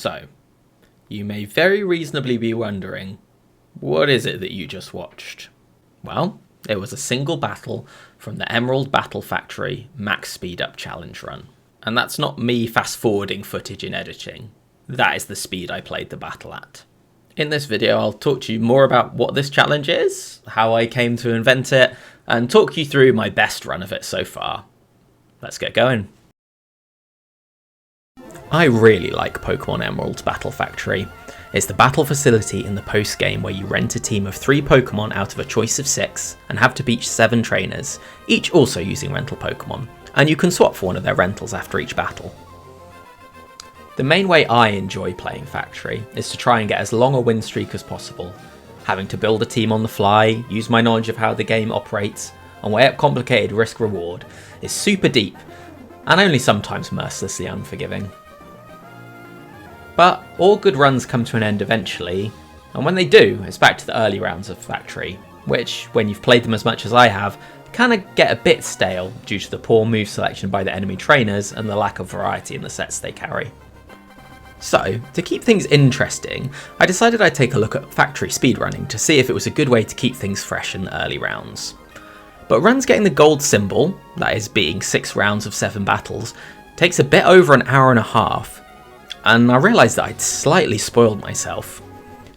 So, you may very reasonably be wondering, what is it that you just watched? Well, it was a single battle from the Emerald Battle Factory Max Speedup Challenge run. And that's not me fast forwarding footage in editing. That is the speed I played the battle at. In this video, I'll talk to you more about what this challenge is, how I came to invent it, and talk you through my best run of it so far. Let's get going. I really like Pokémon Emerald's Battle Factory. It's the battle facility in the post-game where you rent a team of 3 Pokémon out of a choice of 6 and have to beat 7 trainers, each also using rental Pokémon, and you can swap for one of their rentals after each battle. The main way I enjoy playing Factory is to try and get as long a win streak as possible, having to build a team on the fly, use my knowledge of how the game operates, and weigh up complicated risk-reward is super deep, and only sometimes mercilessly unforgiving. But all good runs come to an end eventually, and when they do, it's back to the early rounds of Factory, which, when you've played them as much as I have, kind of get a bit stale due to the poor move selection by the enemy trainers and the lack of variety in the sets they carry. So, to keep things interesting, I decided I'd take a look at Factory speedrunning to see if it was a good way to keep things fresh in the early rounds. But runs getting the gold symbol, that is beating 6 rounds of 7 battles, takes a bit over an hour and a half, and I realised that I'd slightly spoiled myself.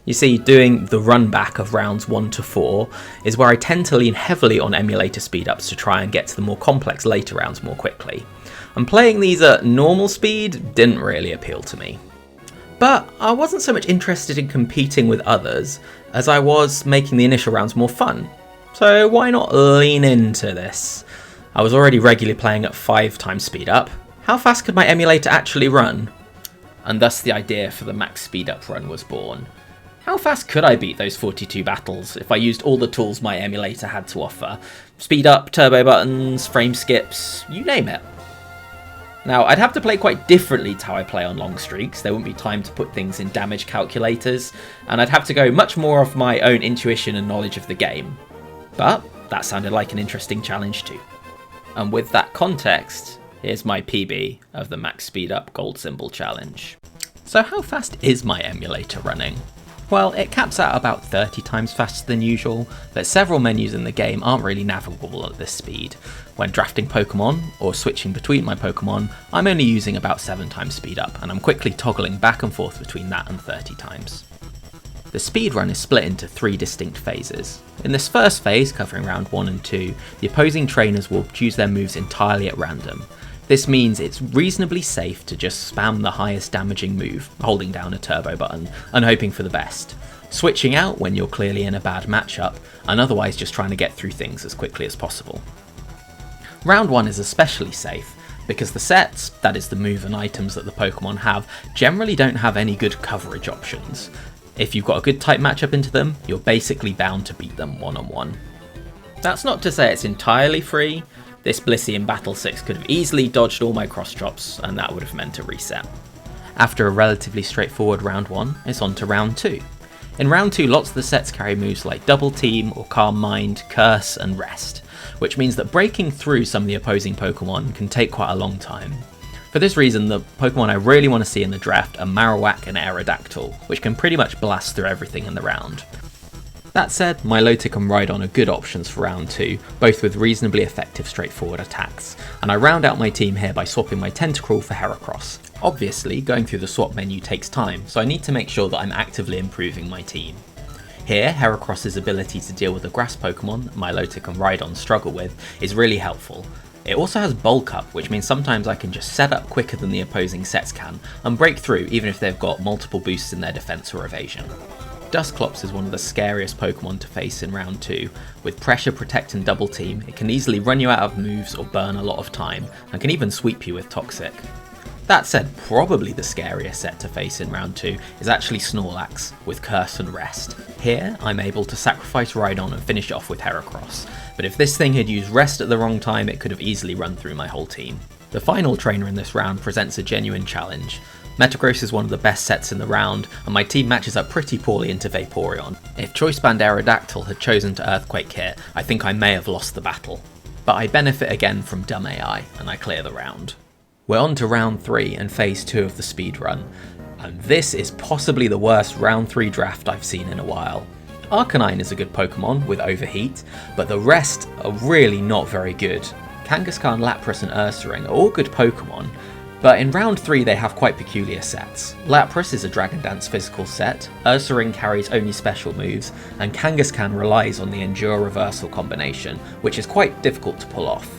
You see, doing the run back of rounds 1 to 4 is where I tend to lean heavily on emulator speedups to try and get to the more complex later rounds more quickly, and playing these at normal speed didn't really appeal to me. But I wasn't so much interested in competing with others as I was making the initial rounds more fun, so why not lean into this? I was already regularly playing at 5 times speed up. How fast could my emulator actually run? And thus the idea for the max speedup run was born. How fast could I beat those 42 battles if I used all the tools my emulator had to offer? Speed up, turbo buttons, frame skips, you name it. Now, I'd have to play quite differently to how I play on long streaks. There wouldn't be time to put things in damage calculators, and I'd have to go much more off my own intuition and knowledge of the game. But that sounded like an interesting challenge too. And with that context, here's my PB of the Max Speedup Gold Symbol Challenge. So how fast is my emulator running? Well, it caps out about 30 times faster than usual, but several menus in the game aren't really navigable at this speed. When drafting Pokemon, or switching between my Pokemon, I'm only using about 7 times speed up, and I'm quickly toggling back and forth between that and 30 times. The speedrun is split into 3 distinct phases. In this first phase, covering round 1 and 2, the opposing trainers will choose their moves entirely at random. This means it's reasonably safe to just spam the highest damaging move, holding down a turbo button, and hoping for the best. Switching out when you're clearly in a bad matchup, and otherwise just trying to get through things as quickly as possible. Round 1 is especially safe, because the sets, that is the move and items that the Pokemon have, generally don't have any good coverage options. If you've got a good tight matchup into them, you're basically bound to beat them one-on-one. That's not to say it's entirely free. This Blissey in Battle 6 could have easily dodged all my cross drops, and that would have meant a reset. After a relatively straightforward round 1, it's on to round 2. In round 2, lots of the sets carry moves like Double Team or Calm Mind, Curse and Rest, which means that breaking through some of the opposing Pokemon can take quite a long time. For this reason, the Pokemon I really want to see in the draft are Marowak and Aerodactyl, which can pretty much blast through everything in the round. That said, Milotic and Rhydon are good options for round 2, both with reasonably effective straightforward attacks, and I round out my team here by swapping my Tentacruel for Heracross. Obviously, going through the swap menu takes time, so I need to make sure that I'm actively improving my team. Here, Heracross's ability to deal with the grass Pokemon Milotic and Rhydon struggle with is really helpful. It also has Bulk Up, which means sometimes I can just set up quicker than the opposing sets can, and break through even if they've got multiple boosts in their defense or evasion. Dusclops is one of the scariest Pokemon to face in round 2. With Pressure, Protect and Double Team, it can easily run you out of moves or burn a lot of time, and can even sweep you with Toxic. That said, probably the scariest set to face in round 2 is actually Snorlax, with Curse and Rest. Here, I'm able to sacrifice Rhydon and finish it off with Heracross, but if this thing had used Rest at the wrong time, it could have easily run through my whole team. The final trainer in this round presents a genuine challenge. Metagross is one of the best sets in the round, and my team matches up pretty poorly into Vaporeon. If Choice Band Aerodactyl had chosen to Earthquake here, I think I may have lost the battle. But I benefit again from dumb AI, and I clear the round. We're on to round 3 and phase 2 of the speedrun. and this is possibly the worst round 3 draft I've seen in a while. Arcanine is a good Pokemon with Overheat, but the rest are really not very good. Kangaskhan, Lapras and Ursaring are all good Pokemon, but in round 3 they have quite peculiar sets. Lapras is a Dragon Dance physical set, Ursaring carries only special moves, and Kangaskhan relies on the Endure Reversal combination, which is quite difficult to pull off.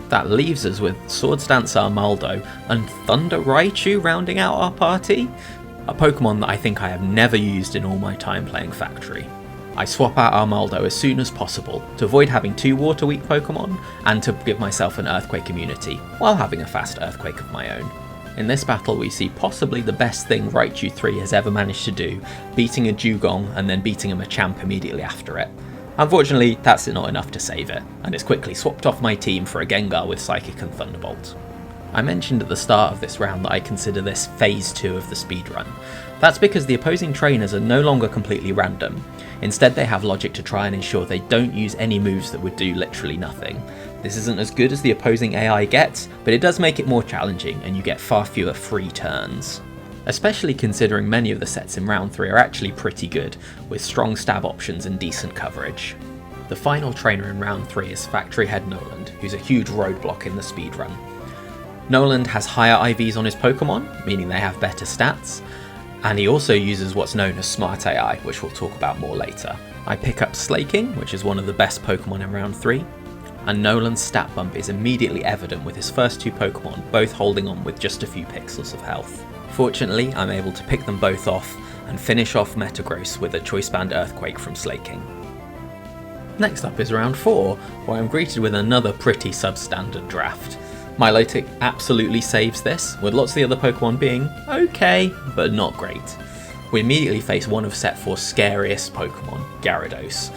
That leaves us with Swords Dance Armaldo and Thunder Raichu rounding out our party, a Pokemon that I think I have never used in all my time playing Factory. I swap out Armaldo as soon as possible to avoid having 2 water weak Pokemon and to give myself an Earthquake immunity while having a fast Earthquake of my own. In this battle we see possibly the best thing Raichu 3 has ever managed to do, beating a Dugong and then beating a Machamp immediately after it. Unfortunately that's not enough to save it, and it's quickly swapped off my team for a Gengar with Psychic and Thunderbolt. I mentioned at the start of this round that I consider this phase 2 of the speedrun. That's because the opposing trainers are no longer completely random. Instead they have logic to try and ensure they don't use any moves that would do literally nothing. This isn't as good as the opposing AI gets, but it does make it more challenging and you get far fewer free turns. Especially considering many of the sets in round 3 are actually pretty good, with strong stab options and decent coverage. The final trainer in round 3 is Factory Head Noland, who's a huge roadblock in the speedrun. Noland has higher IVs on his Pokemon, meaning they have better stats, and he also uses what's known as Smart AI, which we'll talk about more later. I pick up Slaking, which is one of the best Pokemon in round 3, and Noland's stat bump is immediately evident with his first 2 Pokemon both holding on with just a few pixels of health. Fortunately, I'm able to pick them both off and finish off Metagross with a Choice Band Earthquake from Slaking. Next up is round 4, where I'm greeted with another pretty substandard draft. Milotic absolutely saves this, with lots of the other Pokemon being okay, but not great. We immediately face one of Set 4's scariest Pokemon, Gyarados.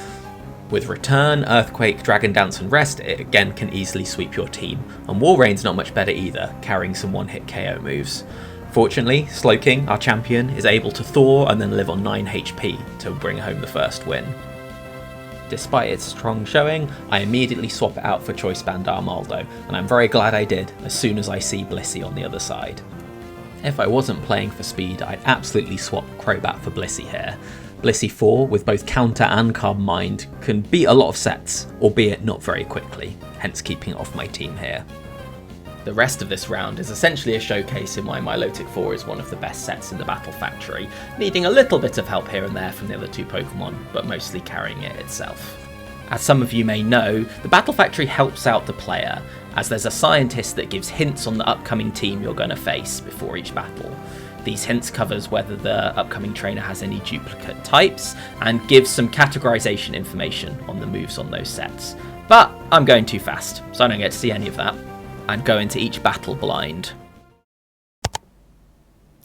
With Return, Earthquake, Dragon Dance and Rest, it again can easily sweep your team, and Walreign's not much better either, carrying some one-hit KO moves. Fortunately, Slowking, our champion, is able to Thaw and then live on 9 HP to bring home the first win. Despite its strong showing, I immediately swap it out for Choice Band Armaldo, and I'm very glad I did as soon as I see Blissey on the other side. If I wasn't playing for speed, I'd absolutely swap Crobat for Blissey here. Blissey 4, with both Counter and Calm Mind, can beat a lot of sets, albeit not very quickly, hence keeping it off my team here. The rest of this round is essentially a showcase in why Milotic 4 is one of the best sets in the Battle Factory, needing a little bit of help here and there from the other 2 Pokemon, but mostly carrying it itself. As some of you may know, the Battle Factory helps out the player, as there's a scientist that gives hints on the upcoming team you're going to face before each battle. These hints covers whether the upcoming trainer has any duplicate types, and gives some categorization information on the moves on those sets. But I'm going too fast, so I don't get to see any of that, and go into each battle blind.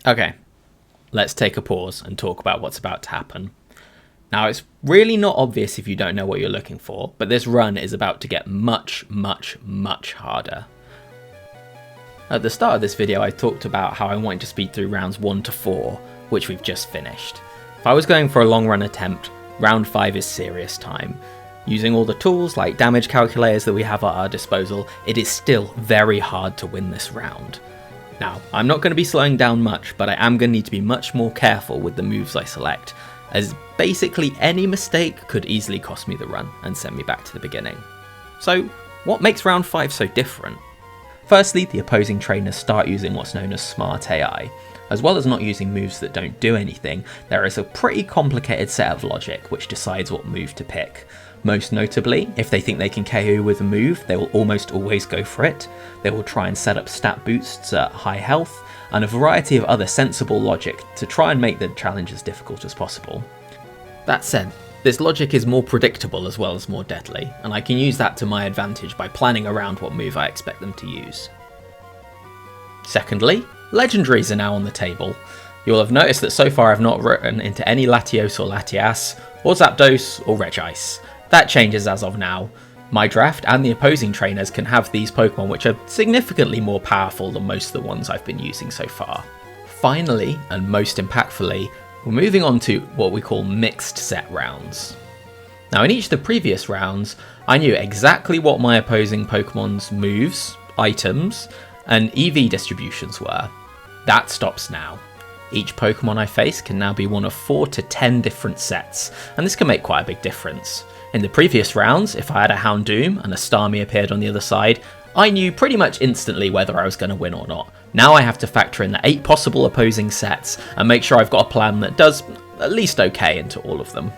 Okay, let's take a pause and talk about what's about to happen. Now, it's really not obvious if you don't know what you're looking for, but this run is about to get much, much, much harder. At the start of this video, I talked about how I wanted to speed through rounds 1 to 4, which we've just finished. If I was going for a long run attempt, round 5 is serious time. Using all the tools like damage calculators that we have at our disposal, it is still very hard to win this round. Now, I'm not going to be slowing down much, but I am going to need to be much more careful with the moves I select, as basically any mistake could easily cost me the run and send me back to the beginning. So, what makes round 5 so different? Firstly, the opposing trainers start using what's known as Smart AI. As well as not using moves that don't do anything, there is a pretty complicated set of logic which decides what move to pick. Most notably, if they think they can KO you with a move, they will almost always go for it. They will try and set up stat boosts at high health, and a variety of other sensible logic to try and make the challenge as difficult as possible. That said, this logic is more predictable as well as more deadly, and I can use that to my advantage by planning around what move I expect them to use. Secondly, legendaries are now on the table. You'll have noticed that so far I've not written into any Latios or Latias, or Zapdos or Regice. That changes as of now. My draft and the opposing trainers can have these Pokemon which are significantly more powerful than most of the ones I've been using so far. Finally, and most impactfully, we're moving on to what we call mixed set rounds. Now in each of the previous rounds, I knew exactly what my opposing Pokemon's moves, items, and EV distributions were. That stops now. Each Pokemon I face can now be one of 4 to 10 different sets, and this can make quite a big difference. In the previous rounds, if I had a Houndoom and a Starmie appeared on the other side, I knew pretty much instantly whether I was going to win or not. Now I have to factor in the 8 possible opposing sets and make sure I've got a plan that does at least okay into all of them.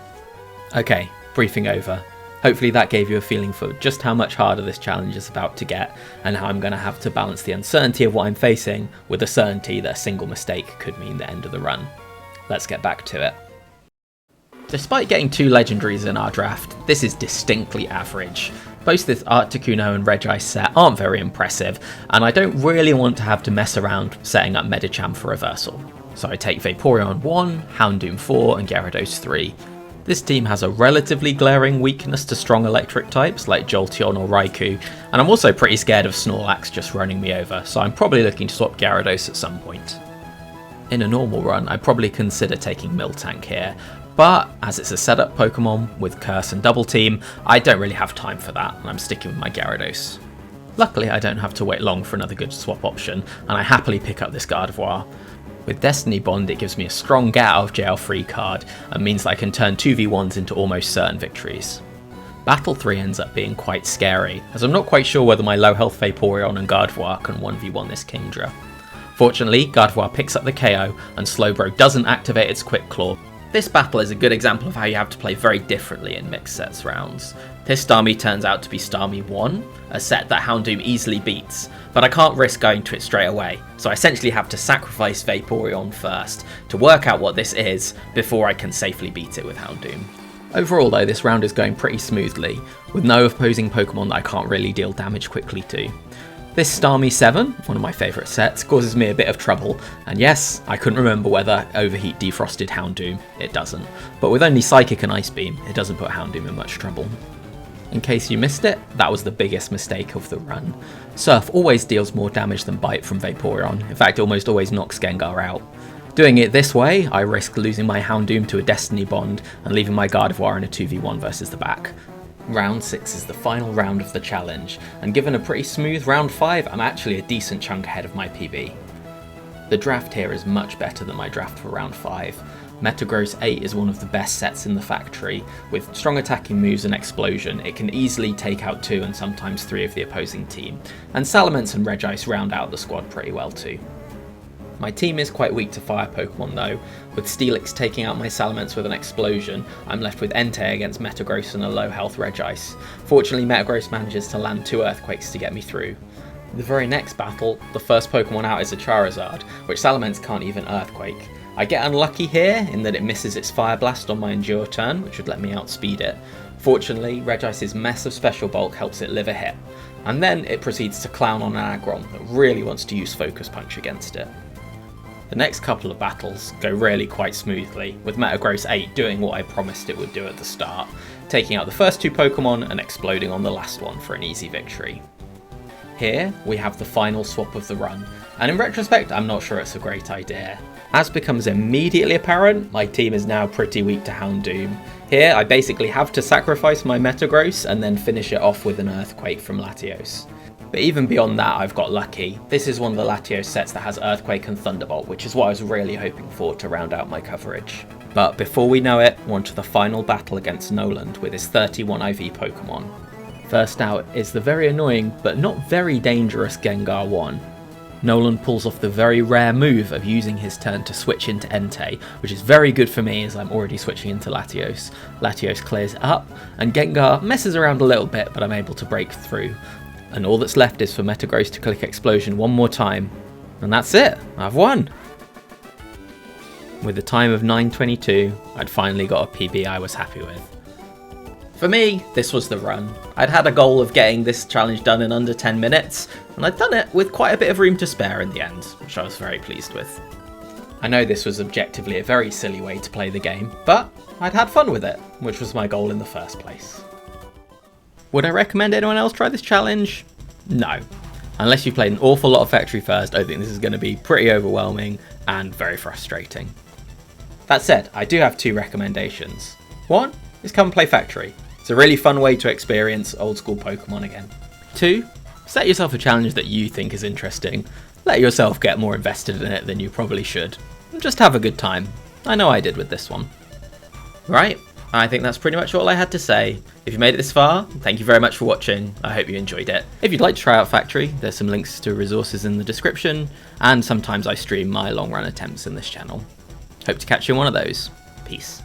Okay, briefing over. Hopefully that gave you a feeling for just how much harder this challenge is about to get, and how I'm going to have to balance the uncertainty of what I'm facing with the certainty that a single mistake could mean the end of the run. Let's get back to it. Despite getting 2 legendaries in our draft, this is distinctly average. Both this Articuno and Regice set aren't very impressive, and I don't really want to have to mess around setting up Medicham for reversal. So I take Vaporeon 1, Houndoom 4 and Gyarados 3. This team has a relatively glaring weakness to strong electric types like Jolteon or Raikou, and I'm also pretty scared of Snorlax just running me over, so I'm probably looking to swap Gyarados at some point. In a normal run, I'd probably consider taking Miltank here, but as it's a setup Pokemon with Curse and Double Team, I don't really have time for that, and I'm sticking with my Gyarados. Luckily, I don't have to wait long for another good swap option, and I happily pick up this Gardevoir. With Destiny Bond, it gives me a strong get out of jail free card, and means that I can turn 2v1s into almost certain victories. Battle 3 ends up being quite scary, as I'm not quite sure whether my low health Vaporeon and Gardevoir can 1v1 this Kingdra. Fortunately, Gardevoir picks up the KO, and Slowbro doesn't activate its Quick Claw. This battle is a good example of how you have to play very differently in mixed sets rounds. This Starmie turns out to be Starmie 1, a set that Houndoom easily beats, but I can't risk going to it straight away, so I essentially have to sacrifice Vaporeon first to work out what this is before I can safely beat it with Houndoom. Overall though, this round is going pretty smoothly, with no opposing Pokemon that I can't really deal damage quickly to. This Starmie 7, one of my favourite sets, causes me a bit of trouble, and yes, I couldn't remember whether Overheat defrosted Houndoom, it doesn't, but with only Psychic and Ice Beam, it doesn't put Houndoom in much trouble. In case you missed it, that was the biggest mistake of the run. Surf always deals more damage than Bite from Vaporeon, in fact it almost always knocks Gengar out. Doing it this way, I risk losing my Houndoom to a Destiny Bond and leaving my Gardevoir in a 2v1 versus the back. Round 6 is the final round of the challenge, and given a pretty smooth round 5, I'm actually a decent chunk ahead of my PB. The draft here is much better than my draft for round 5. Metagross 8 is one of the best sets in the factory. With strong attacking moves and Explosion, it can easily take out 2 and sometimes 3 of the opposing team, and Salamence and Regice round out the squad pretty well too. My team is quite weak to fire Pokemon though, with Steelix taking out my Salamence with an Explosion. I'm left with Entei against Metagross and a low health Regice. Fortunately, Metagross manages to land 2 Earthquakes to get me through. The very next battle, the first Pokemon out is a Charizard, which Salamence can't even Earthquake. I get unlucky here in that it misses its Fire Blast on my Endure turn, which would let me outspeed it. Fortunately, Regice's mess of Special Bulk helps it live a hit, and then it proceeds to clown on an Aggron that really wants to use Focus Punch against it. The next couple of battles go really quite smoothly, with Metagross 8 doing what I promised it would do at the start, taking out the first 2 Pokemon and exploding on the last one for an easy victory. Here we have the final swap of the run, and in retrospect I'm not sure it's a great idea. As becomes immediately apparent, my team is now pretty weak to Houndoom. Here I basically have to sacrifice my Metagross and then finish it off with an Earthquake from Latios. But even beyond that, I've got lucky. This is one of the Latios sets that has Earthquake and Thunderbolt, which is what I was really hoping for to round out my coverage. But before we know it, we're on to the final battle against Noland with his 31 IV Pokemon. First out is the very annoying, but not very dangerous Gengar 1. Noland pulls off the very rare move of using his turn to switch into Entei, which is very good for me as I'm already switching into Latios. Latios clears it up, and Gengar messes around a little bit, but I'm able to break through. And all that's left is for Metagross to click Explosion one more time. And that's it, I've won! With a time of 9:22, I'd finally got a PB I was happy with. For me, this was the run. I'd had a goal of getting this challenge done in under 10 minutes, and I'd done it with quite a bit of room to spare in the end, which I was very pleased with. I know this was objectively a very silly way to play the game, but I'd had fun with it, which was my goal in the first place. Would I recommend anyone else try this challenge? No. Unless you've played an awful lot of Factory first, I think this is going to be pretty overwhelming and very frustrating. That said, I do have 2 recommendations. One is come and play Factory. It's a really fun way to experience old school Pokemon again. 2, set yourself a challenge that you think is interesting. Let yourself get more invested in it than you probably should. just have a good time. I know I did with this one. Right, I think that's pretty much all I had to say. If you made it this far, thank you very much for watching. I hope you enjoyed it. If you'd like to try out Factory, there's some links to resources in the description, and sometimes I stream my long run attempts in this channel. Hope to catch you in one of those. Peace.